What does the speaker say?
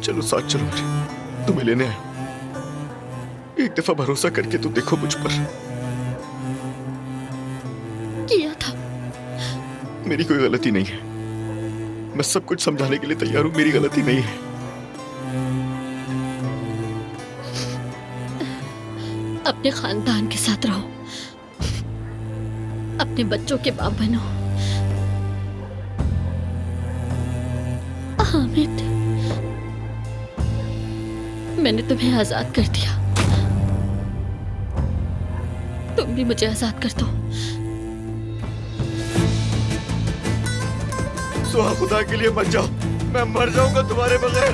चलो साथ चलो मेरे, तुम्हें लेने आया। एक दफा भरोसा करके तो देखो मुझ पर। किया था। मेरी कोई गलती नहीं है, मैं सब कुछ समझाने के लिए तैयार हूं, मेरी गलती नहीं है। अपने खानदान के साथ रहो, अपने बच्चों के बाप बनो। हामिद, मैंने तुम्हें आजाद कर दिया, तुम भी मुझे आजाद कर दो। सुहा, खुदा के लिए मत जाओ, मैं मर जाऊंगा तुम्हारे बगैर।